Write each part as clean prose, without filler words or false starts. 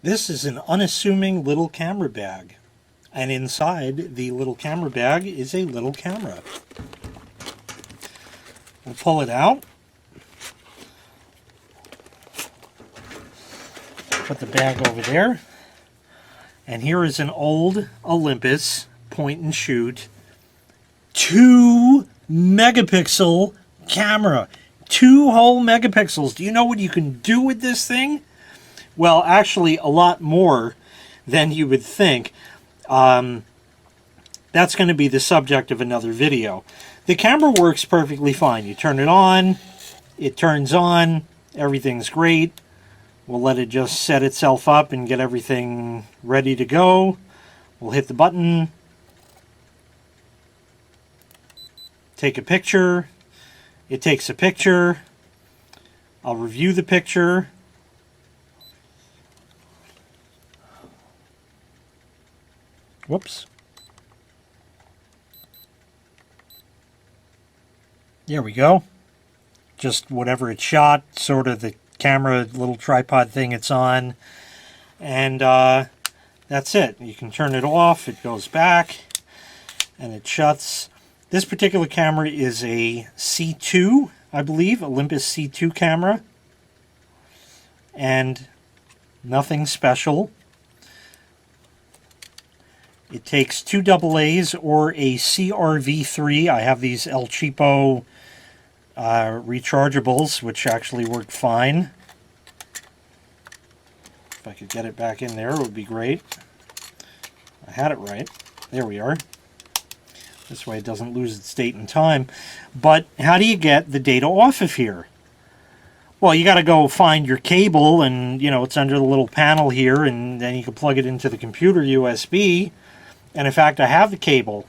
This is an unassuming little camera bag. And inside the little camera bag is a little camera. We'll pull it out. Put the bag over there. And here is an old Olympus point and shoot 2 megapixel camera. 2 whole megapixels. Do you know what you can do with this thing? Well, actually a lot more than you would think. That's going to be the subject of another video. The camera works perfectly fine. You turn it on, it turns on, everything's great. We'll let it just set itself up and get everything ready to go. We'll hit the button, take a picture. It takes a picture. I'll review the picture. Whoops. There we go. Just whatever it shot, sort of the camera little tripod thing it's on. And that's it. You can turn it off. It goes back and it shuts. This particular camera is a C2, I believe, Olympus C2 camera. And nothing special. It takes 2 AA's or a CRV3. I have these El Cheapo rechargeables, which actually work fine. If I could get it back in there, it would be great. I had it right. There we are. This way it doesn't lose its date and time. But how do you get the data off of here? Well, you got to go find your cable, and you know it's under the little panel here, and then you can plug it into the computer USB. And in fact, I have the cable.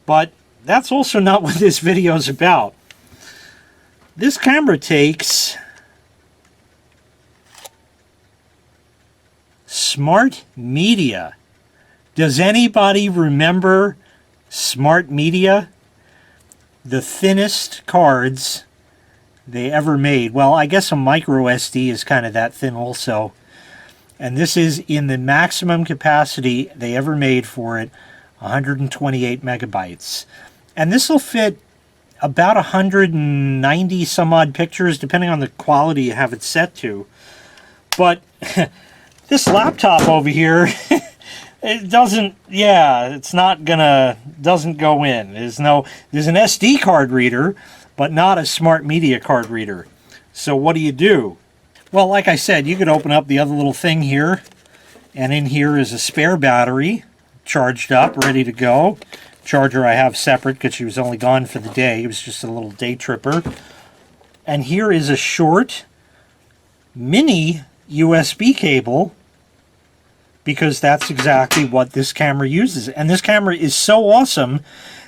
But that's also not what this video is about. This camera takes Smart Media. Does anybody remember Smart Media? The thinnest cards they ever made. Well, I guess a micro SD is kind of that thin also. And this is in the maximum capacity they ever made for it, 128 megabytes. And this will fit about 190 some odd pictures, depending on the quality you have it set to. But this laptop over here, it doesn't, it's not gonna, doesn't go in. There's an SD card reader, but not a Smart Media card reader. So what do? Well, like I said, you could open up the other little thing here, and in here is a spare battery, charged up, ready to go. Charger I have separate because she was only gone for the day. It was just a little day tripper. And here is a short mini USB cable, because that's exactly what this camera uses. And this camera is so awesome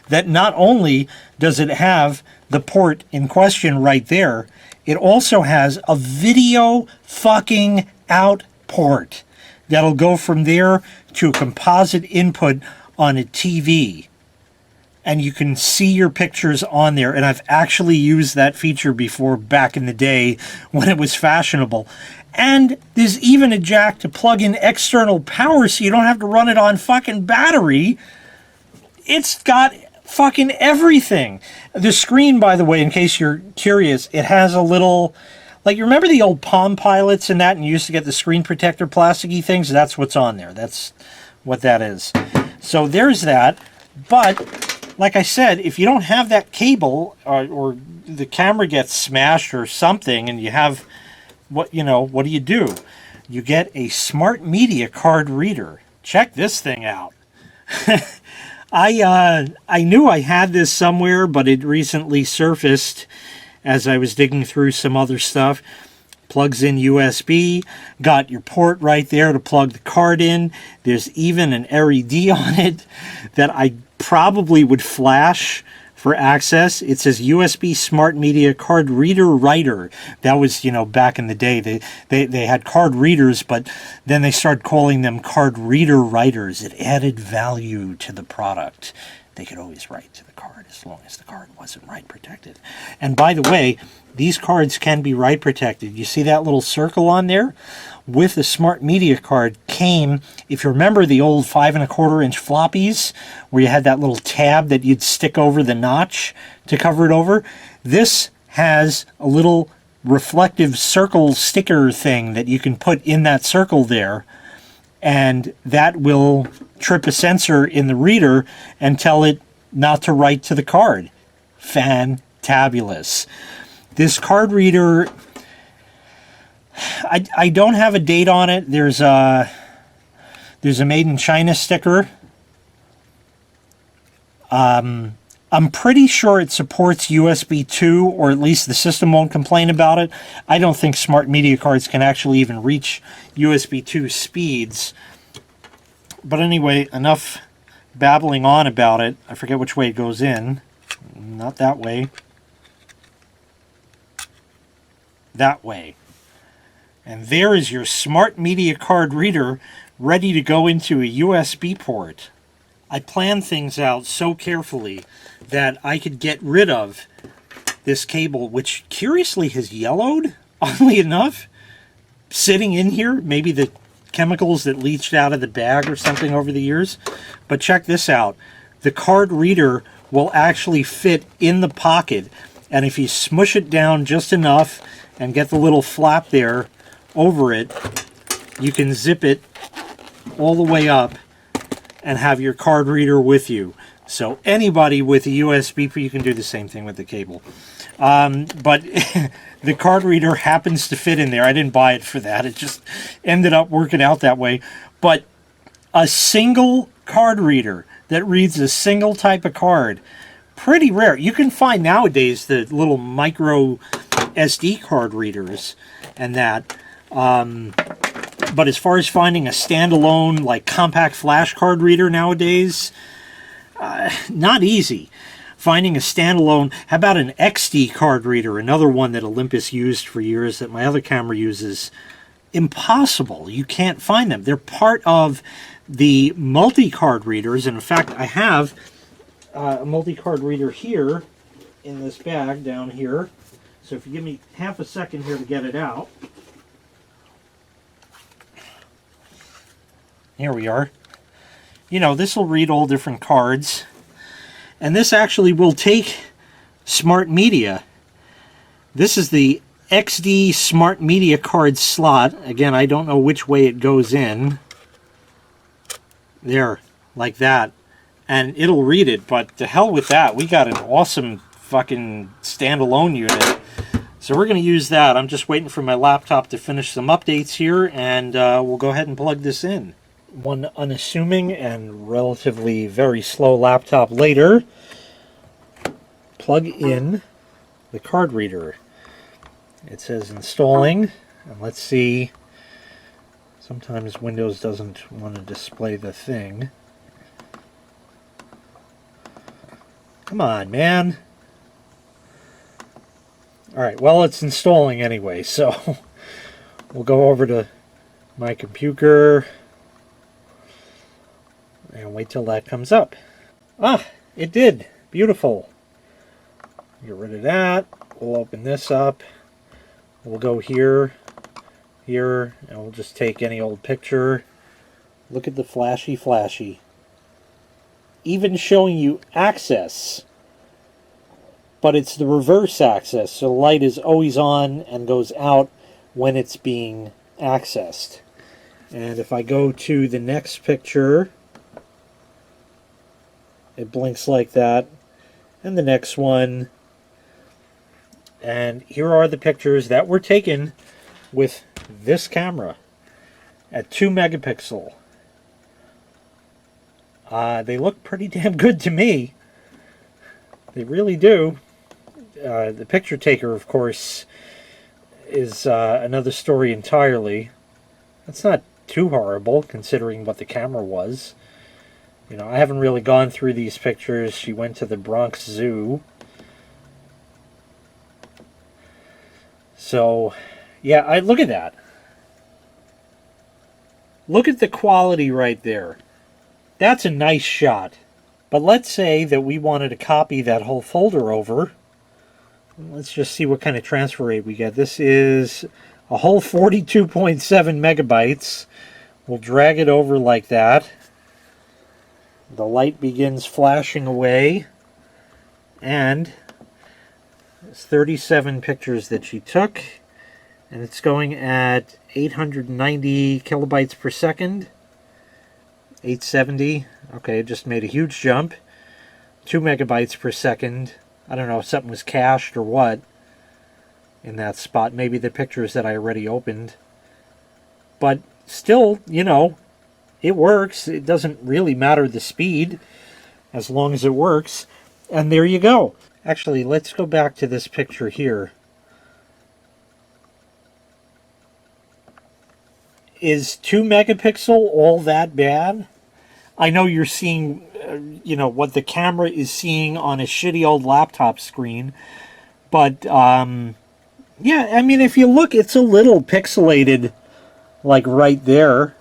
that not only does it have the port in question right there, it also has a video fucking out port that'll go from there to a composite input on a TV. And you can see your pictures on there. And I've actually used that feature before back in the day when it was fashionable. And there's even a jack to plug in external power so you don't have to run it on fucking battery. It's got fucking everything. The screen, by the way, in case you're curious, it has a little, like, you remember the old Palm Pilots and that, and you used to get the screen protector plasticky things? That's what's on there. That's what that is. So there's that. But like I said, if you don't have that cable, or the camera gets smashed or something, and you have, what do? You get a Smart Media card reader. Check this thing out. I knew I had this somewhere, but it recently surfaced as I was digging through some other stuff. Plugs in USB, got your port right there to plug the card in. There's even an LED on it that I probably would flash for access. It says USB Smart Media Card Reader Writer. That was, back in the day. They had card readers, but then they started calling them card reader writers. It added value to the product. they could always write to the card as long as the card wasn't write protected. And by the way, these cards can be write protected. You see that little circle on there? With the Smart Media card came, if you remember the old 5 1/4 inch floppies, where you had that little tab that you'd stick over the notch to cover it over, this has a little reflective circle sticker thing that you can put in that circle there, and that will trip a sensor in the reader and tell it not to write to the card. Fantabulous. This card reader, I don't have a date on it. There's a made in China sticker. I'm pretty sure it supports USB 2, or at least the system won't complain about it. I don't think Smart Media cards can actually even reach USB 2 speeds. But anyway, enough babbling on about it. I forget which way it goes in. Not that way. That way. And there is your Smart Media card reader ready to go into a USB port. I planned things out so carefully that I could get rid of this cable, which curiously has yellowed, oddly enough, sitting in here. Maybe the chemicals that leached out of the bag or something over the years. But check this out. The card reader will actually fit in the pocket, and if you smush it down just enough and get the little flap there over it, you can zip it all the way up and have your card reader with you. So anybody with a USB, you can do the same thing with the cable. But the card reader happens to fit in there. I didn't buy it for that. It just ended up working out that way. But a single card reader that reads a single type of card, pretty rare. You can find nowadays the little micro SD card readers and that. But as far as finding a standalone, like, compact flash card reader nowadays, not easy. Finding a standalone, how about an XD card reader, another one that Olympus used for years that my other camera uses? Impossible. You can't find them. They're part of the multi-card readers, and in fact, I have a multi-card reader here in this bag down here. So if you give me half a second here to get it out. Here we are. You know, this will read all different cards. And this actually will take Smart Media. This is the XD Smart Media card slot. Again, I don't know which way it goes in. There, like that. And it'll read it, but to hell with that. We got an awesome fucking standalone unit. So we're going to use that. I'm just waiting for my laptop to finish some updates here, and we'll go ahead and plug this in. One unassuming and relatively very slow laptop later, plug in the card reader. It says installing, and let's see. Sometimes Windows doesn't want to display the thing. Come on, man. Alright, well, it's installing anyway, so we'll go over to my computer and wait till that comes up. Ah, it did. Beautiful. Get rid of that. We'll open this up. We'll go here, here, and we'll just take any old picture. Look at the flashy, flashy. Even showing you access. But it's the reverse access, so the light is always on and goes out when it's being accessed. And if I go to the next picture, it blinks like that. And the next one. And here are the pictures that were taken with this camera at 2 megapixel. They look pretty damn good to me. They really do. The picture taker, of course, is another story entirely. That's not too horrible, considering what the camera was. You know, I haven't really gone through these pictures. She went to the Bronx Zoo. So, yeah, look at that. Look at the quality right there. That's a nice shot. But let's say that we wanted to copy that whole folder over. Let's just see what kind of transfer rate we get. This is a whole 42.7 megabytes. We'll drag it over like that. The light begins flashing away. And it's 37 pictures that she took. And it's going at 890 kilobytes per second. 870. Okay, it just made a huge jump. 2 megabytes per second. I don't know if something was cached or what in that spot. Maybe the pictures that I already opened. But still, you know, it works. It doesn't really matter the speed as long as it works. And there you go. Actually, let's go back to this picture here. Is 2 megapixel all that bad? I know you're seeing, you know, what the camera is seeing on a shitty old laptop screen. But, yeah, I mean, if you look, it's a little pixelated, like right there.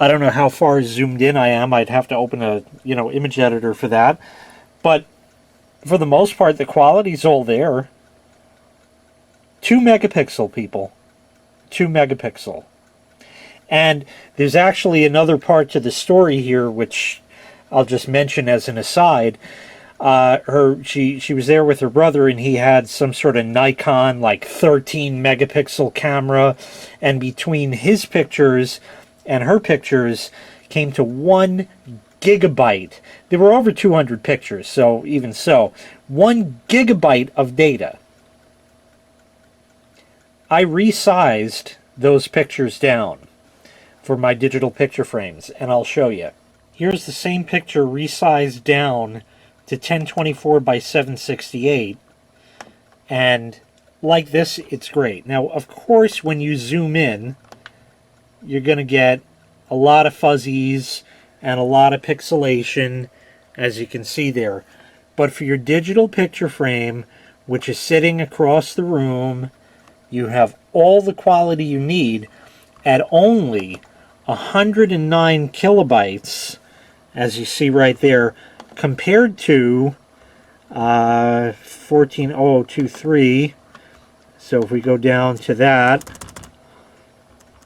I don't know how far zoomed in I am. I'd have to open a, you know, image editor for that. But for the most part, the quality's all there. 2 megapixel, people. 2 megapixel. And there's actually another part to the story here, which I'll just mention as an aside. She was there with her brother, and he had some sort of Nikon, like 13 megapixel camera. And between his pictures and her pictures came to 1 gigabyte. There were over 200 pictures, so even so, 1 gigabyte of data. I resized those pictures down for my digital picture frames, and I'll show you. Here's the same picture resized down to 1024 by 768, and like this, it's great. Now, of course, when you zoom in, you're going to get a lot of fuzzies and a lot of pixelation, as you can see there. But for your digital picture frame, which is sitting across the room, you have all the quality you need at only 109 kilobytes, as you see right there, compared to 14023. So if we go down to that,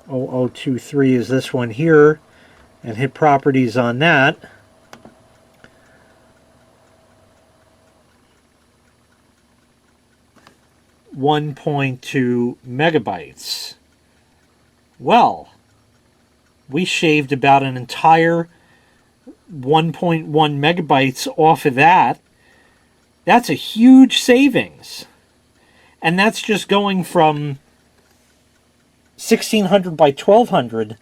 0023 is this one here, and hit properties on that. .2 megabytes. Well, we shaved about an entire 1.1 megabytes off of that. That's a huge savings. And that's just going from 1600 by 1200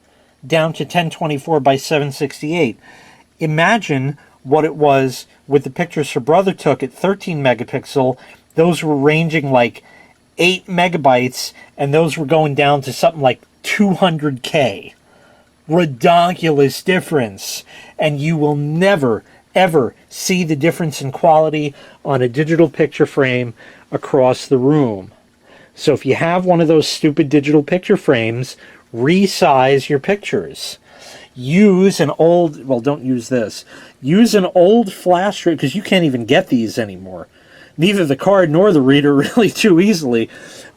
down to 1024 by 768. Imagine what it was with the pictures her brother took at 13 megapixel. Those were ranging like 8 megabytes, and those were going down to something like 200K. Redonkulous difference. And you will never, ever see the difference in quality on a digital picture frame across the room. So if you have one of those stupid digital picture frames, resize your pictures. Use an old, well, don't use this. Use an old flash drive, because you can't even get these anymore. Neither the card nor the reader really too easily.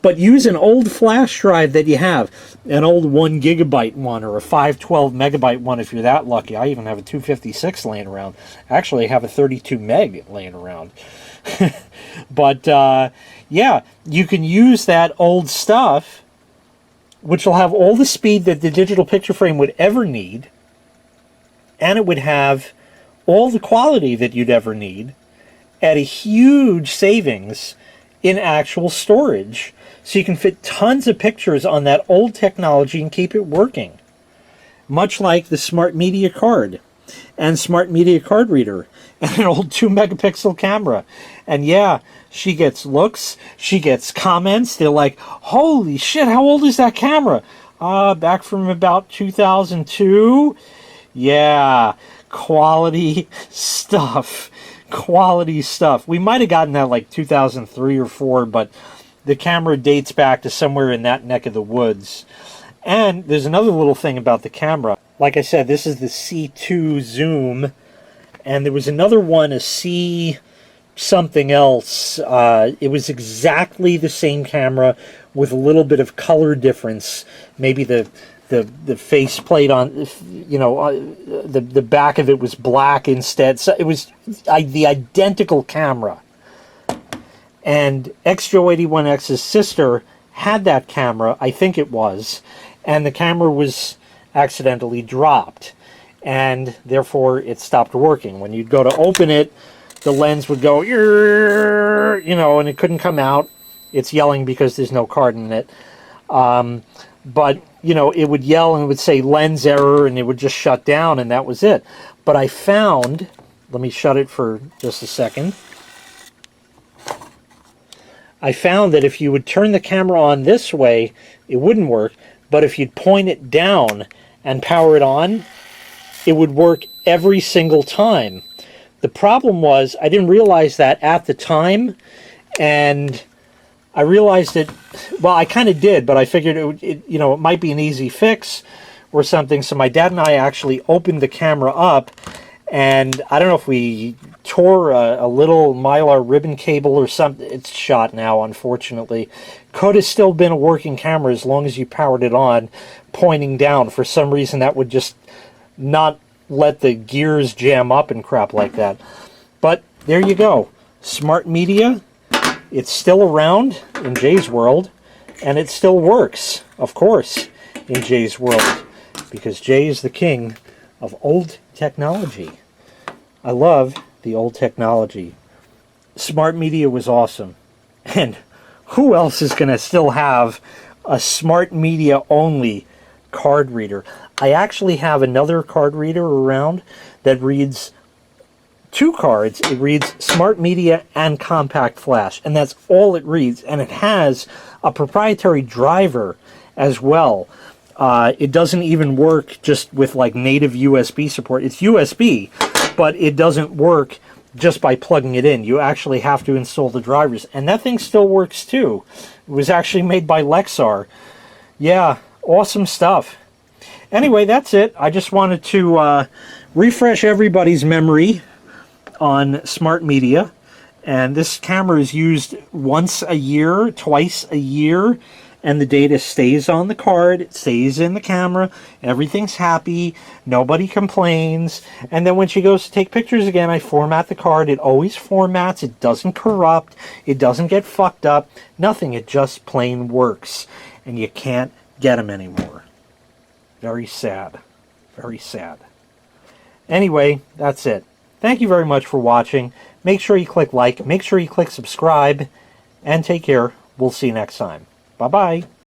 But use an old flash drive that you have. An old 1 gigabyte one or a 512 megabyte one if you're that lucky. I even have a 256 laying around. Actually, I have a 32 meg laying around. But, yeah, you can use that old stuff, which will have all the speed that the digital picture frame would ever need, and it would have all the quality that you'd ever need at a huge savings in actual storage. So you can fit tons of pictures on that old technology and keep it working. Much like the Smart Media card and Smart Media card reader and an old 2 megapixel camera. And yeah, she gets looks, she gets comments. They're like, holy shit, how old is that camera? Back from about 2002. Yeah, quality stuff. Quality stuff. We might have gotten that like 2003 or 4, but the camera dates back to somewhere in that neck of the woods. And there's another little thing about the camera. Like I said, this is the C2 zoom, And there was another one, a C something else. It was exactly the same camera with a little bit of color difference. Maybe the faceplate on, you know, the back of it was black instead. So it was the identical camera. And XJO81X's sister had that camera, I think it was, and the camera was accidentally dropped, and therefore it stopped working. When you'd go to open it, the lens would go, you know, and it couldn't come out. It's yelling because there's no card in it. But, you know, it would yell and it would say lens error, and it would just shut down, and that was it. But I found, let me shut it for just a second. I found that if you would turn the camera on this way, it wouldn't work. But if you'd point it down and power it on, it would work every single time. The problem was, I didn't realize that at the time, and I realized it, well, I kind of did, but I figured you know, it might be an easy fix or something. So my dad and I actually opened the camera up, and I don't know if we tore a little Mylar ribbon cable or something. It's shot now, unfortunately. Could have still been a working camera as long as you powered it on, pointing down. For some reason, that would just not let the gears jam up and crap like that. But there you go. Smart Media. It's still around in Jay's world, and it still works, of course, in Jay's world, because Jay is the king of old technology. I love the old technology. Smart Media was awesome. And who else is going to still have a Smart Media only card reader? I actually have another card reader around that reads two cards. It reads Smart Media and Compact Flash, and that's all it reads. And it has a proprietary driver as well. It doesn't even work just with like native USB support. It's USB, but it doesn't work just by plugging it in. You actually have to install the drivers, and that thing still works too. It was actually made by Lexar. Yeah, awesome stuff. Anyway, that's it. I just wanted to refresh everybody's memory on Smart Media. And this camera is used once a year, twice a year, and the data stays on the card, it stays in the camera, everything's happy, nobody complains. And then when she goes to take pictures again, I format the card. It always formats, it doesn't corrupt, it doesn't get fucked up, nothing. It just plain works. And you can't get them anymore. Very sad. Very sad. Anyway, that's it. Thank you very much for watching. Make sure you click like, make sure you click subscribe, and take care. We'll see you next time. Bye-bye.